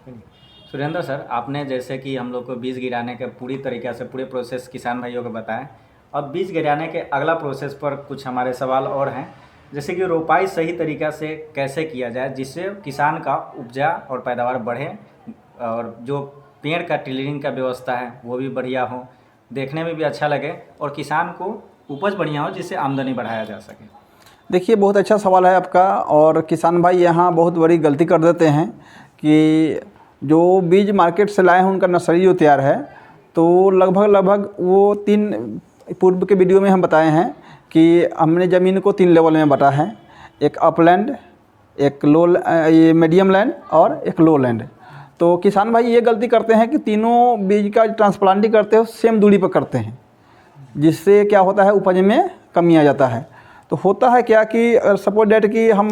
Surendra sir, आपने जैसे कि हम लोग को बीज गिराने के पूरी तरीक़े से पूरे प्रोसेस किसान भाइयों को बताएं। अब बीज गिराने के अगला प्रोसेस पर कुछ हमारे सवाल और हैं, जैसे कि रोपाई सही तरीक़ा से कैसे किया जाए जिससे किसान का उपजा और पैदावार बढ़े, और जो पेड़ का टिलरिंग का व्यवस्था है वो भी बढ़िया हो, देखने में भी अच्छा लगे और किसान को उपज बढ़िया हो जिससे आमदनी बढ़ाया जा सके। देखिए, बहुत अच्छा सवाल है आपका। और किसान भाई यहाँ बहुत बड़ी गलती कर देते हैं कि जो बीज मार्केट से लाए हैं उनका नर्सरी जो तैयार है, तो लगभग वो 3 पूर्व के वीडियो में हम बताए हैं कि हमने ज़मीन को 3 लेवल में बांटा है। एक अपलैंड, एक ये मीडियम लैंड और एक लो लैंड। तो किसान भाई ये गलती करते हैं कि तीनों बीज का ट्रांसप्लांटिंग करते हो सेम दूरी पर करते हैं, जिससे क्या होता है उपज में कमी आ जाता है। तो होता है क्या कि सपोज डेट कि हम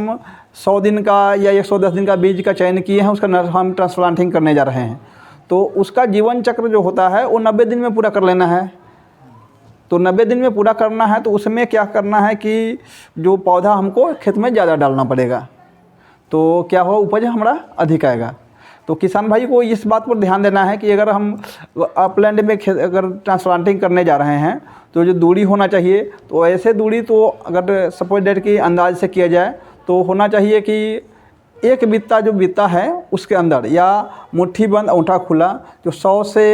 100 दिन का या 110 दिन का बीज का चयन किए हैं, उसका हम ट्रांसप्लांटिंग करने जा रहे हैं, तो उसका जीवन चक्र जो होता है वो 90 दिन में पूरा कर लेना है। तो 90 दिन में पूरा करना है तो उसमें क्या करना है कि जो पौधा हमको खेत में ज़्यादा डालना पड़ेगा, तो क्या हो उपज हमारा अधिक आएगा। तो किसान भाई को इस बात पर ध्यान देना है कि अगर हम अपलैंड में अगर ट्रांसप्लांटिंग करने जा रहे हैं तो जो दूरी होना चाहिए, तो ऐसे दूरी तो अगर सपोज डेट की अंदाज से किया जाए तो होना चाहिए कि एक बित्ता जो बित्ता है उसके अंदर या मुट्ठी बंद अंगूठा खुला जो 100 से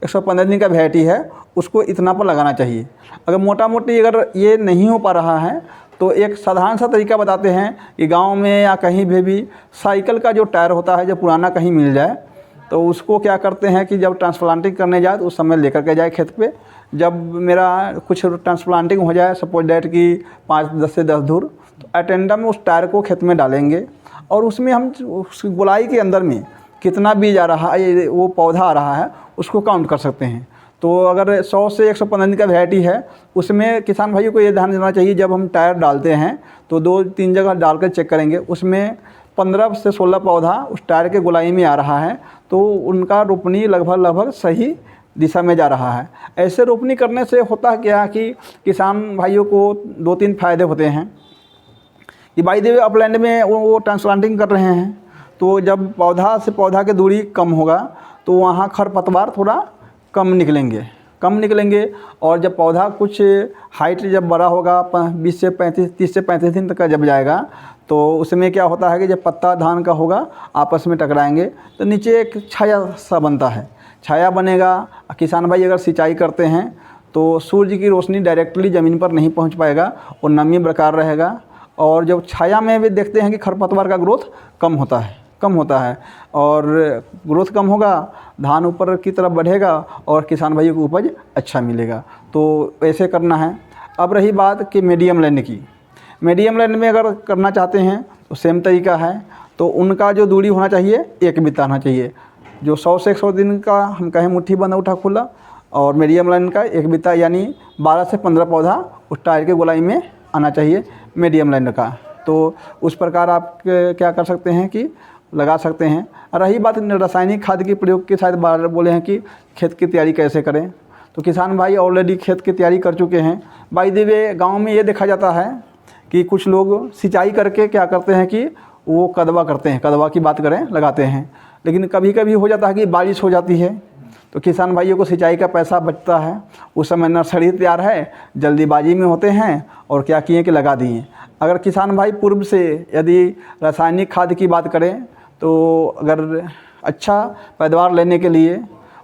115 दिन का वैरायटी है उसको इतना पर लगाना चाहिए। अगर मोटा मोटी अगर ये नहीं हो पा रहा है तो एक साधारण सा तरीका बताते हैं कि गांव में या कहीं भी साइकिल का जो टायर होता है, जो पुराना कहीं मिल जाए, तो उसको क्या करते हैं कि जब ट्रांसप्लांटिंग करने जाए तो उस समय लेकर के जाए खेत पे। जब मेरा कुछ ट्रांसप्लांटिंग हो जाए सपोज डेट की 5-10 से 10 धूर, तो अटेंडम में उस टायर को खेत में डालेंगे और उसमें हम उस गोलाई के अंदर में कितना बीज आ रहा है, वो पौधा आ रहा है, उसको काउंट कर सकते हैं। तो अगर 100 से 115 दिन का वैरायटी है उसमें किसान भाइयों को ये ध्यान देना चाहिए, जब हम टायर डालते हैं तो 2-3 जगह डालकर चेक करेंगे, उसमें 15 से 16 पौधा उस टायर के गोलाई में आ रहा है, तो उनका रोपनी लगभग सही दिशा में जा रहा है। ऐसे रोपनी करने से होता है क्या कि किसान भाइयों को 2-3 फ़ायदे होते हैं कि बाई द वे अपलैंड में वो ट्रांसप्लांटिंग कर रहे हैं, तो जब पौधा से पौधा की दूरी कम होगा तो वहाँ खरपतवार थोड़ा कम निकलेंगे। और जब पौधा कुछ हाइट जब बड़ा होगा 30 से 35 दिन तक का जब जाएगा, तो उसमें क्या होता है कि जब पत्ता धान का होगा आपस में टकराएंगे तो नीचे एक छाया सा बनता है, छाया बनेगा। किसान भाई अगर सिंचाई करते हैं तो सूर्य की रोशनी डायरेक्टली ज़मीन पर नहीं पहुंच पाएगा और नमी बरकरार रहेगा। और जब छाया में भी देखते हैं कि खरपतवार का ग्रोथ कम होता है और ग्रोथ कम होगा, धान ऊपर की तरफ बढ़ेगा और किसान भाइयों को उपज अच्छा मिलेगा। तो ऐसे करना है। अब रही बात कि मीडियम लैंड की, मीडियम लैंड में अगर करना चाहते हैं तो सेम तरीका है। तो उनका जो दूरी होना चाहिए 1 बित्ता होना चाहिए। जो 100 से 100 दिन का हम कहें मुट्ठी बंद अंगूठा खुला, और मीडियम लैंड का 1 बित्ता यानी 12 से 15 पौधा उस टायर के गोलाई में आना चाहिए मीडियम लैंड का। तो उस प्रकार आप क्या कर सकते हैं कि लगा सकते हैं। रही बात रासायनिक खाद के प्रयोग के, शायद बार बोले हैं कि खेत की तैयारी कैसे करें, तो किसान भाई ऑलरेडी खेत की तैयारी कर चुके हैं। बाय द वे गाँव में ये देखा जाता है कि कुछ लोग सिंचाई करके क्या करते हैं कि वो कदवा करते हैं, कदवा की बात करें लगाते हैं, लेकिन कभी कभी हो जाता है कि बारिश हो जाती है तो किसान भाइयों को सिंचाई का पैसा बचता है। उस समय नर्सरी तैयार है, जल्दीबाजी में होते हैं और क्या किए कि लगा दिए। अगर किसान भाई पूर्व से यदि रासायनिक खाद की बात करें तो अगर अच्छा पैदावार लेने के लिए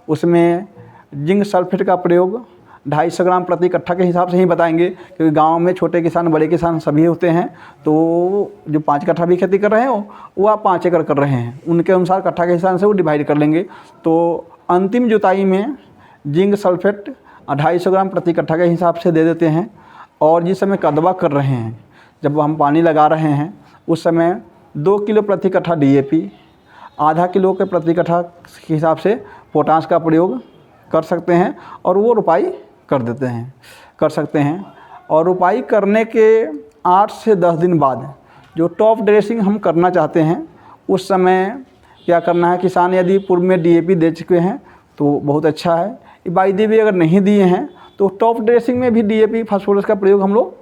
उसमें जिंक सल्फेट का प्रयोग 250 ग्राम प्रति कट्ठा के हिसाब से ही बताएंगे, क्योंकि गांव में छोटे किसान बड़े किसान सभी होते हैं। तो जो 5 कट्ठा भी खेती कर रहे हो वो आप 5 एकड़ कर रहे हैं, उनके अनुसार कट्ठा के हिसाब से वो डिवाइड कर लेंगे। तो अंतिम जुताई में जिंक सल्फेट 250 ग्राम प्रति कट्ठा के हिसाब से दे देते हैं। और जिस समय कदवा कर रहे हैं, जब हम पानी लगा रहे हैं, उस समय 2 किलो प्रति कट्ठा DAP, आधा किलो के प्रति कट्ठा के हिसाब से पोटाश का प्रयोग कर सकते हैं और वो रोपाई कर सकते हैं। और रोपाई करने के 8 से 10 दिन बाद जो टॉप ड्रेसिंग हम करना चाहते हैं, उस समय क्या करना है, किसान यदि पूर्व में DAP दे चुके हैं तो बहुत अच्छा है। बाई द वे अगर नहीं दिए हैं तो टॉप ड्रेसिंग में भी DAP फास्फोरस का प्रयोग हम लोग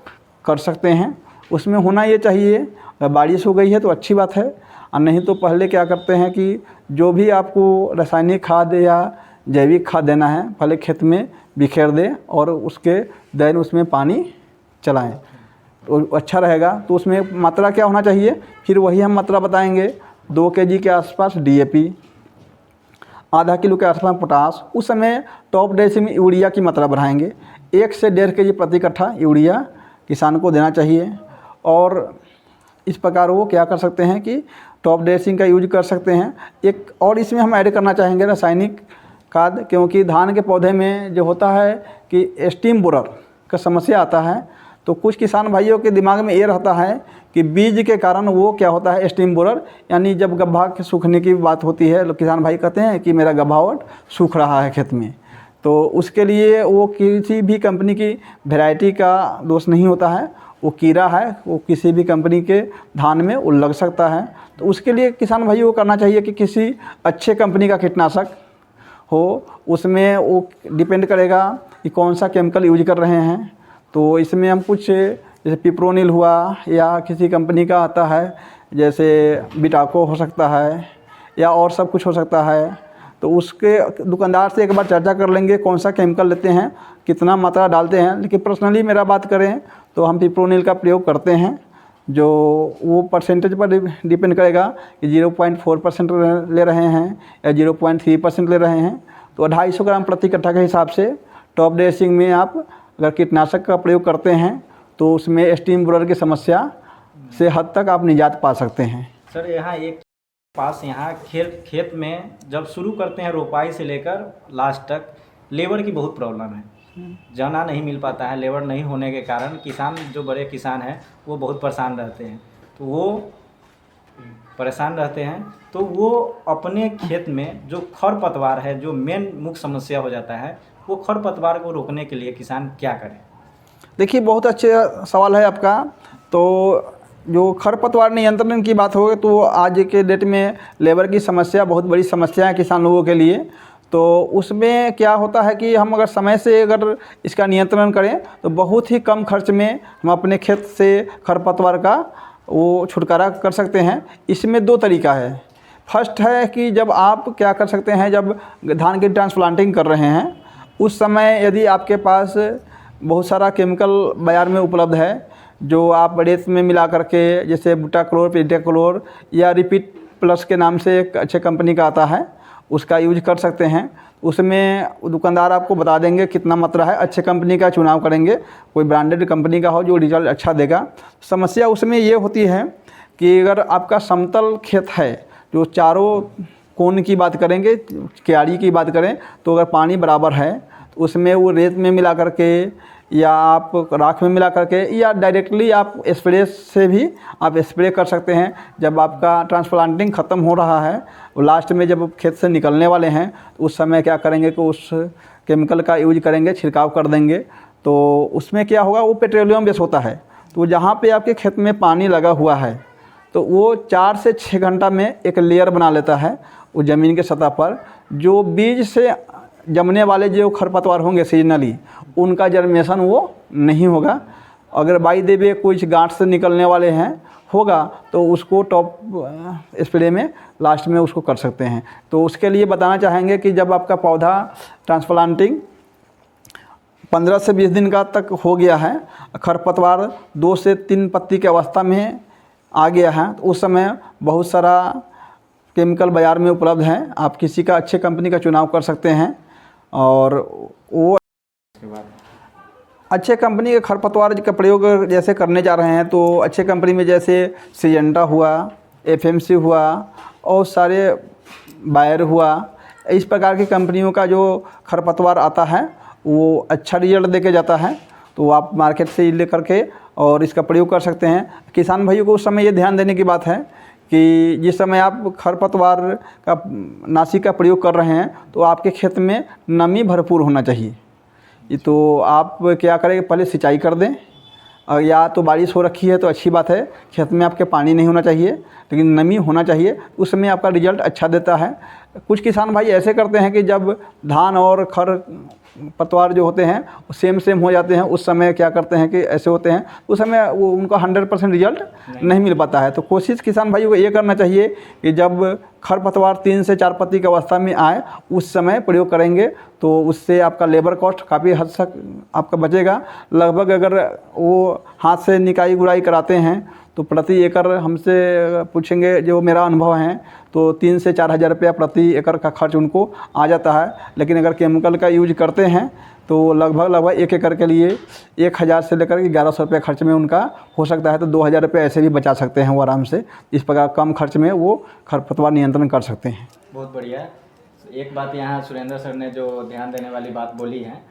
कर सकते हैं। उसमें होना ये चाहिए, अगर बारिश हो गई है तो अच्छी बात है, और नहीं तो पहले क्या करते हैं कि जो भी आपको रासायनिक खाद या जैविक खाद देना है पहले खेत में बिखेर दें और उसके देन उसमें पानी चलाएं तो अच्छा रहेगा। तो उसमें मात्रा क्या होना चाहिए, फिर वही हम मात्रा बताएंगे। 2 kg के आसपास DAP, आधा किलो के आसपास पोटास। उस समय टॉप ड्रेसिंग में यूरिया की मात्रा बढ़ाएंगे। 1 से 1.5 kg प्रति कट्ठा यूरिया किसान को देना चाहिए। और इस प्रकार वो क्या कर सकते हैं कि टॉप ड्रेसिंग का यूज कर सकते हैं। एक और इसमें हम ऐड करना चाहेंगे रासायनिक खाद, क्योंकि धान के पौधे में जो होता है कि स्टीम बोरर का समस्या आता है। तो कुछ किसान भाइयों के दिमाग में ये रहता है कि बीज के कारण वो क्या होता है स्टीम बोरर, यानी जब गब्भा के सूखने की बात होती है तो किसान भाई कहते हैं कि मेरा गब्भावट सूख रहा है खेत में। तो उसके लिए वो किसी भी कंपनी की वैरायटी का दोष नहीं होता है, वो कीड़ा है, वो किसी भी कंपनी के धान में वो लग सकता है। तो उसके लिए किसान भाइयों को करना चाहिए कि किसी अच्छे कंपनी का कीटनाशक हो। उसमें वो डिपेंड करेगा कि कौन सा केमिकल यूज कर रहे हैं। तो इसमें हम कुछ जैसे पिप्रोनिल हुआ या किसी कंपनी का आता है जैसे बिटाको हो सकता है या और सब कुछ हो सकता है। तो उसके दुकानदार से एक बार चर्चा कर लेंगे कौन सा केमिकल लेते हैं, कितना मात्रा डालते हैं। लेकिन पर्सनली मेरा बात करें तो हम पिप्रोनिल का प्रयोग करते हैं, जो वो परसेंटेज पर डिपेंड करेगा कि 0.4% ले रहे हैं या 0.3% ले रहे हैं। तो 250 ग्राम प्रति कट्ठा के हिसाब से टॉप ड्रेसिंग में आप अगर कीटनाशक का प्रयोग करते हैं तो उसमें स्टीम बोरर की समस्या से हद तक आप निजात पा सकते हैं। सर यहाँ एक पास यहाँ खेत में जब शुरू करते हैं रोपाई से लेकर लास्ट तक लेबर की बहुत प्रॉब्लम है। जाना नहीं मिल पाता है, लेबर नहीं होने के कारण किसान जो बड़े किसान हैं वो बहुत परेशान रहते हैं। तो वो परेशान रहते हैं तो वो अपने खेत में जो खरपतवार है, जो मेन मुख्य समस्या हो जाता है, वो खरपतवार को रोकने के लिए किसान क्या करें? देखिए बहुत अच्छे सवाल है आपका। तो जो खरपतवार नियंत्रण की बात हो तो आज के डेट में लेबर की समस्या बहुत बड़ी समस्या है किसान लोगों के लिए। तो उसमें क्या होता है कि हम अगर समय से अगर इसका नियंत्रण करें तो बहुत ही कम खर्च में हम अपने खेत से खरपतवार का वो छुटकारा कर सकते हैं। इसमें 2 तरीका है। फर्स्ट है कि जब आप क्या कर सकते हैं, जब धान की ट्रांसप्लांटिंग कर रहे हैं उस समय यदि आपके पास बहुत सारा केमिकल बाज़ार में उपलब्ध है जो आप रेत में मिला करके जैसे बुटाक्लोर, पेंटाक्लोर या रिपीट प्लस के नाम से एक अच्छे कंपनी का आता है उसका यूज कर सकते हैं। उसमें दुकानदार आपको बता देंगे कितना मात्रा है। अच्छे कंपनी का चुनाव करेंगे, कोई ब्रांडेड कंपनी का हो जो रिजल्ट अच्छा देगा। समस्या उसमें ये होती है कि अगर आपका समतल खेत है, जो चारों कोन की बात करेंगे, क्यारी की बात करें, तो अगर पानी बराबर है तो उसमें वो रेत में मिला करके या आप राख में मिला करके या डायरेक्टली आप स्प्रे से भी आप स्प्रे कर सकते हैं। जब आपका ट्रांसप्लांटिंग ख़त्म हो रहा है, लास्ट में जब खेत से निकलने वाले हैं तो उस समय क्या करेंगे कि उस केमिकल का यूज करेंगे, छिड़काव कर देंगे। तो उसमें क्या होगा, वो पेट्रोलियम बेस होता है। तो जहाँ पे आपके खेत में पानी लगा हुआ है तो वो 4 से 6 घंटा में एक लेयर बना लेता है वो ज़मीन के सतह पर। जो बीज से जमने वाले जो खरपतवार होंगे सीजनली, उनका जर्मिनेशन वो नहीं होगा। अगर बाई द वे कुछ गांठ से निकलने वाले हैं होगा तो उसको टॉप स्प्रे में लास्ट में उसको कर सकते हैं। तो उसके लिए बताना चाहेंगे कि जब आपका पौधा ट्रांसप्लांटिंग 15 से 20 दिन का तक हो गया है, खरपतवार 2 से 3 पत्ती की अवस्था में आ गया है, तो उस समय बहुत सारा केमिकल बाज़ार में उपलब्ध हैं। आप किसी का अच्छे कंपनी का चुनाव कर सकते हैं और वो अच्छे कंपनी के खरपतवार का प्रयोग जैसे करने जा रहे हैं तो अच्छे कंपनी में जैसे सिजेंटा हुआ, FMC हुआ और सारे बायर हुआ, इस प्रकार की कंपनियों का जो खरपतवार आता है वो अच्छा रिजल्ट देके जाता है। तो आप मार्केट से ले करके और इसका प्रयोग कर सकते हैं। किसान भाइयों को उस समय ये ध्यान देने की बात है कि जिस समय आप खरपतवार का नाशी का प्रयोग कर रहे हैं तो आपके खेत में नमी भरपूर होना चाहिए। तो आप क्या करें, पहले सिंचाई कर दें, और या तो बारिश हो रखी है तो अच्छी बात है, खेत में आपके पानी नहीं होना चाहिए। लेकिन नमी होना चाहिए, उस समय आपका रिजल्ट अच्छा देता है। कुछ किसान भाई ऐसे करते हैं कि जब धान और खर पतवार जो होते हैं सेम हो जाते हैं, उस समय क्या करते हैं कि ऐसे होते हैं, उस समय वो उनका 100% रिजल्ट नहीं मिल पाता है। तो कोशिश किसान भाइयों को ये करना चाहिए कि जब खरपतवार 3 से 4 पत्ती की अवस्था में आए उस समय प्रयोग करेंगे, तो उससे आपका लेबर कॉस्ट काफ़ी हद तक आपका बचेगा। लगभग अगर वो हाथ से निकाई गुड़ाई कराते हैं तो प्रति एकड़ हमसे पूछेंगे, जो मेरा अनुभव है, तो 3 से 4 हज़ार रुपया प्रति एकड़ का खर्च उनको आ जाता है। लेकिन अगर केमिकल का यूज करते हैं तो लगभग 1 एकड़ के लिए 1000 से लेकर 1100 रुपये खर्च में उनका हो सकता है। तो 2000 रुपये ऐसे भी बचा सकते हैं वो आराम से। इस प्रकार कम खर्च में वो खरपतवार नियंत्रण कर सकते हैं। बहुत बढ़िया। एक बात यहाँ सुरेंद्र सर ने जो ध्यान देने वाली बात बोली है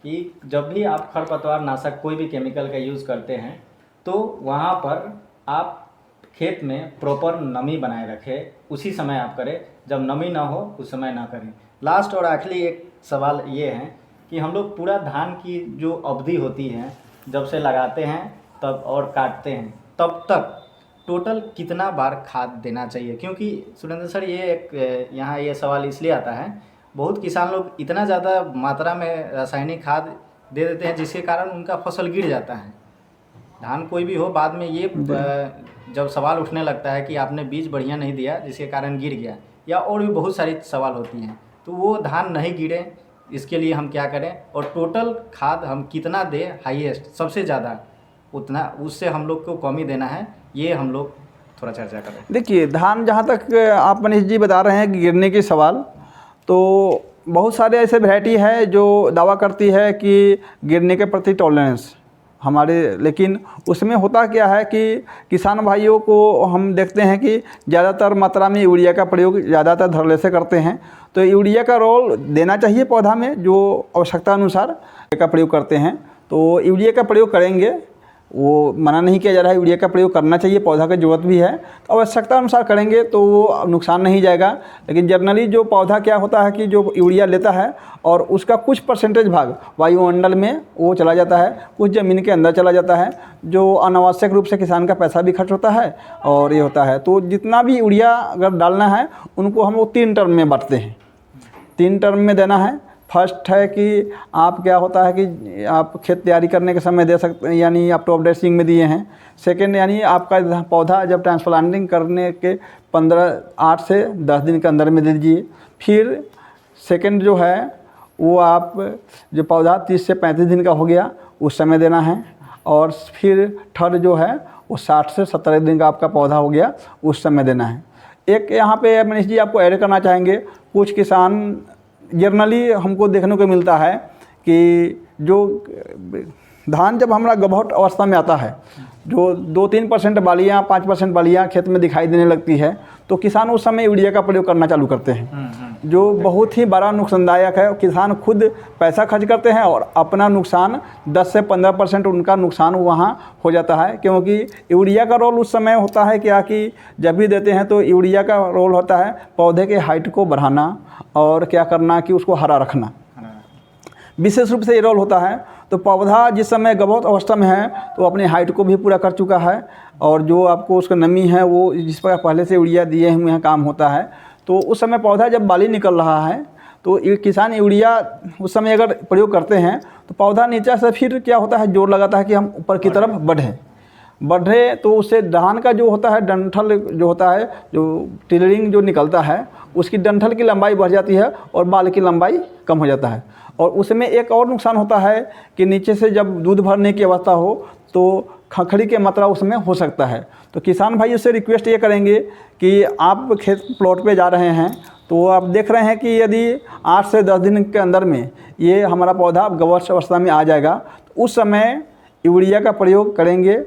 कि जब भी आप खरपतवार नाशक कोई भी केमिकल का यूज़ करते हैं तो वहाँ पर आप खेत में प्रॉपर नमी बनाए रखें, उसी समय आप करें। जब नमी ना हो उस समय ना करें। लास्ट और आखिरी एक सवाल ये है कि हम लोग पूरा धान की जो अवधि होती है, जब से लगाते हैं तब और काटते हैं तब तक टोटल कितना बार खाद देना चाहिए? क्योंकि सुरेंद्र सर यहाँ ये सवाल इसलिए आता है, बहुत किसान लोग इतना ज़्यादा मात्रा में रासायनिक खाद दे देते हैं जिसके कारण उनका फसल गिर जाता है। धान कोई भी हो, बाद में ये जब सवाल उठने लगता है कि आपने बीज बढ़िया नहीं दिया जिसके कारण गिर गया, या और भी बहुत सारी सवाल होती हैं, तो वो धान नहीं गिरे इसके लिए हम क्या करें, और टोटल खाद हम कितना दें, हाईएस्ट सबसे ज़्यादा उतना, उससे हम लोग को कमी देना है, ये हम लोग थोड़ा चर्चा करें। देखिए, धान जहाँ तक आप मनीष जी बता रहे हैं कि गिरने के सवाल, तो बहुत सारे ऐसे वैरायटी है जो दावा करती है कि गिरने के प्रति टॉलरेंस हमारे, लेकिन उसमें होता क्या है कि किसान भाइयों को हम देखते हैं कि ज़्यादातर मात्रा में यूरिया का प्रयोग ज़्यादातर धड़ल्ले से करते हैं। तो यूरिया का रोल देना चाहिए पौधा में, जो आवश्यकता अनुसार का प्रयोग करते हैं तो यूरिया का प्रयोग करेंगे, वो मना नहीं किया जा रहा है, यूरिया का प्रयोग करना चाहिए, पौधा की ज़रूरत भी है, तो आवश्यकता अनुसार करेंगे तो वो नुकसान नहीं जाएगा। लेकिन जनरली जो पौधा क्या होता है कि जो यूरिया लेता है और उसका कुछ परसेंटेज भाग वायुमंडल में वो चला जाता है, कुछ ज़मीन के अंदर चला जाता है, जो अनावश्यक रूप से किसान का पैसा भी खर्च होता है और ये होता है। तो जितना भी यूरिया अगर डालना है उनको हम वो 3 टर्म में बांटते हैं, 3 टर्म में देना है। फर्स्ट है कि आप क्या होता है कि आप खेत तैयारी करने के समय दे सकते हैं, यानी आप टॉप ड्रेसिंग में दिए हैं। सेकंड यानी आपका पौधा जब ट्रांसप्लांटिंग करने के 8 से 10 दिन के अंदर में दे दीजिए। फिर सेकंड जो है वो आप जो पौधा 30 से 35 दिन का हो गया उस समय देना है। और फिर थर्ड जो है वो 60 से 70 दिन का आपका पौधा हो गया उस समय देना है। एक यहाँ पे मनीष जी आपको ऐड करना चाहेंगे, कुछ किसान जनरली हमको देखने को मिलता है कि जो धान जब हमारा गभौट अवस्था में आता है, जो 2-3% बालियाँ 5% बालियाँ खेत में दिखाई देने लगती है, तो किसान उस समय यूरिया का प्रयोग करना चालू करते हैं, जो बहुत ही बड़ा नुकसानदायक है। किसान खुद पैसा खर्च करते हैं और अपना नुकसान 10 से 15% उनका नुकसान वहाँ हो जाता है। क्योंकि यूरिया का रोल उस समय होता है क्या कि जब भी देते हैं तो यूरिया का रोल होता है पौधे के हाइट को बढ़ाना और क्या करना कि उसको हरा रखना, विशेष रूप से ये रोल होता है। तो पौधा जिस समय गभौत अवस्था में है तो अपनी हाइट को भी पूरा कर चुका है, और जो आपको उसका नमी है वो जिस पर पहले से यूरिया दिए हुए हैं काम होता है। तो उस समय पौधा जब बाली निकल रहा है तो किसान यूरिया उस समय अगर प्रयोग करते हैं तो पौधा नीचे से फिर क्या होता है, जोर लगाता है कि हम ऊपर की तरफ बढ़े, तो उससे धान का जो होता है डंठल जो होता है, जो टिलरिंग जो निकलता है, उसकी डंठल की लंबाई बढ़ जाती है और बाल की लंबाई कम हो जाता है। और उसमें एक और नुकसान होता है कि नीचे से जब दूध भरने की अवस्था हो तो खखड़ी की मात्रा उसमें हो सकता है। तो किसान भाई से रिक्वेस्ट ये करेंगे कि आप खेत प्लॉट पे जा रहे हैं तो आप देख रहे हैं कि यदि 8 से 10 दिन के अंदर में ये हमारा पौधा गभौट अवस्था में आ जाएगा, तो उस समय यूरिया का प्रयोग करेंगे।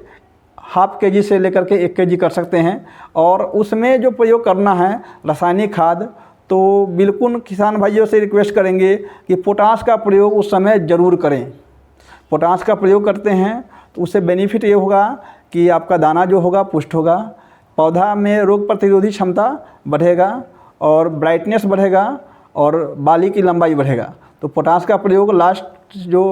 ½ kg से लेकर के 1 kg कर सकते हैं। और उसमें जो प्रयोग करना है रासायनिक खाद, तो बिल्कुल किसान भाइयों से रिक्वेस्ट करेंगे कि पोटाश का प्रयोग उस समय ज़रूर करें। पोटाश का प्रयोग करते हैं तो उससे बेनिफिट ये होगा कि आपका दाना जो होगा पुष्ट होगा, पौधा में रोग प्रतिरोधी क्षमता बढ़ेगा और ब्राइटनेस बढ़ेगा और बाली की लंबाई बढ़ेगा। तो पोटाश का प्रयोग लास्ट जो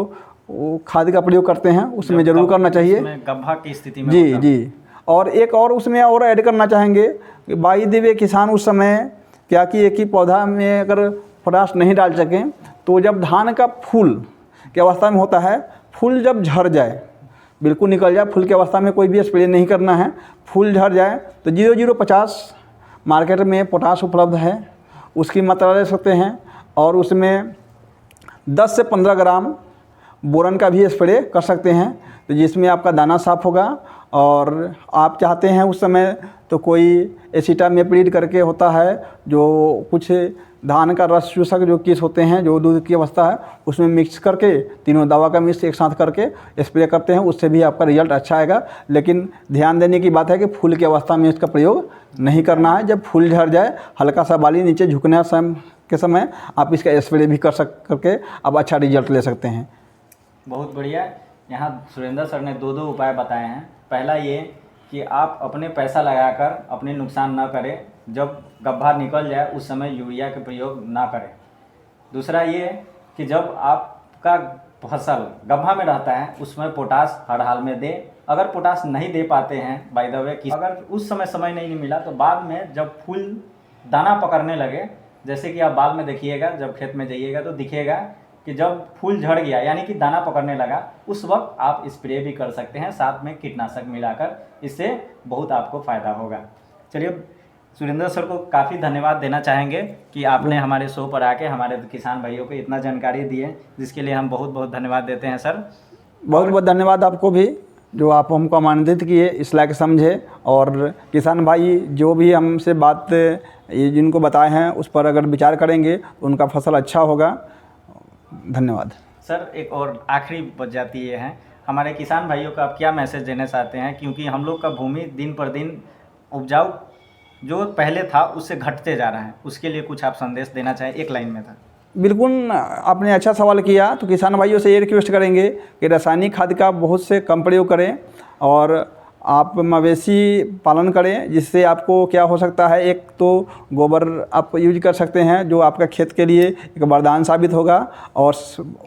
खाद का प्रयोग करते हैं उसमें ज़रूर करना चाहिए, गड्ढा की स्थिति में जी। और एक और उसमें और ऐड करना चाहेंगे कि बाई द वे किसान उस समय क्या कि एक ही पौधा में अगर पोटाश नहीं डाल सकें तो जब धान का फूल की अवस्था में होता है, फूल जब झड़ जाए, बिल्कुल निकल जाए, फूल की अवस्था में कोई भी स्प्रे नहीं करना है, फूल झड़ जाए तो 0050 मार्केट में पोटाश उपलब्ध है, उसकी मात्रा ले सकते हैं। और उसमें 10 से 15 ग्राम बोरन का भी स्प्रे कर सकते हैं, तो जिसमें आपका दाना साफ़ होगा। और आप चाहते हैं उस समय तो कोई एसिटामेप्रिड करके होता है, जो कुछ धान का रस चूसक जो किस होते हैं, जो दूध की अवस्था है, उसमें मिक्स करके तीनों दवा का मिक्स एक साथ करके स्प्रे करते हैं, उससे भी आपका रिजल्ट अच्छा आएगा। लेकिन ध्यान देने की बात है कि फूल की अवस्था में इसका प्रयोग नहीं करना है। जब फूल झड़ जाए, हल्का सा बाली नीचे झुकने के समय आप इसका स्प्रे भी करके आप अच्छा रिजल्ट ले सकते हैं। बहुत बढ़िया। यहाँ सुरेंद्र सर ने दो उपाय बताए हैं। पहला ये कि आप अपने पैसा लगाकर अपने नुकसान न करें, जब गब्भा निकल जाए उस समय यूरिया के प्रयोग ना करें। दूसरा ये कि जब आपका फसल गब्भा में रहता है उसमें पोटाश हर हाल में दें। अगर पोटाश नहीं दे पाते हैं बाय द वे कि अगर उस समय नहीं मिला तो बाद में जब फूल दाना पकड़ने लगे, जैसे कि आप बाल में देखिएगा, जब खेत में जाइएगा तो दिखेगा कि जब फूल झड़ गया यानी कि दाना पकड़ने लगा, उस वक्त आप स्प्रे भी कर सकते हैं साथ में कीटनाशक मिलाकर। इससे बहुत आपको फ़ायदा होगा। चलिए, सुरेंद्र सर को काफ़ी धन्यवाद देना चाहेंगे कि आपने हमारे शो पर आके हमारे किसान भाइयों को इतना जानकारी दी है, जिसके लिए हम बहुत बहुत धन्यवाद देते हैं सर। बहुत बहुत धन्यवाद आपको भी, जो आप हमको आमंत्रित किए, इस लायक समझे। और किसान भाई जो भी हमसे बात ये जिनको बताए हैं उस पर अगर विचार करेंगे तो उनका फसल अच्छा होगा। धन्यवाद सर। एक और आखिरी बच जाती ये है, हमारे किसान भाइयों को आप क्या मैसेज देना चाहते हैं, क्योंकि हम लोग का भूमि दिन पर दिन उपजाऊ जो पहले था उससे घटते जा रहा है, उसके लिए कुछ आप संदेश देना चाहें, एक लाइन में था। बिल्कुल, आपने अच्छा सवाल किया। तो किसान भाइयों से ये रिक्वेस्ट करेंगे कि रासायनिक खाद का बहुत से कम प्रयोग करें और आप मवेशी पालन करें, जिससे आपको क्या हो सकता है, एक तो गोबर आप यूज कर सकते हैं जो आपका खेत के लिए एक वरदान साबित होगा। और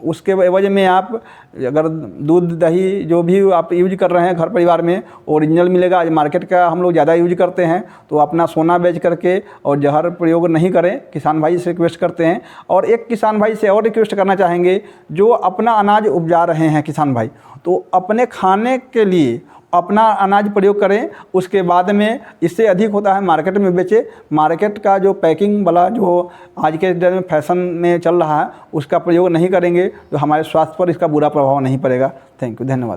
उसके एवज में आप अगर दूध दही जो भी आप यूज कर रहे हैं घर परिवार में ओरिजिनल मिलेगा। आज मार्केट का हम लोग ज़्यादा यूज करते हैं, तो अपना सोना बेच करके और जहर प्रयोग नहीं करें, किसान भाई से रिक्वेस्ट करते हैं। और एक किसान भाई से और रिक्वेस्ट करना चाहेंगे, जो अपना अनाज उपजा रहे हैं किसान भाई, तो अपने खाने के लिए अपना अनाज प्रयोग करें, उसके बाद में इससे अधिक होता है मार्केट में बेचे। मार्केट का जो पैकिंग वाला जो आज के दिन में फैशन में चल रहा है, उसका प्रयोग नहीं करेंगे तो हमारे स्वास्थ्य पर इसका बुरा प्रभाव नहीं पड़ेगा। थैंक यू, धन्यवाद।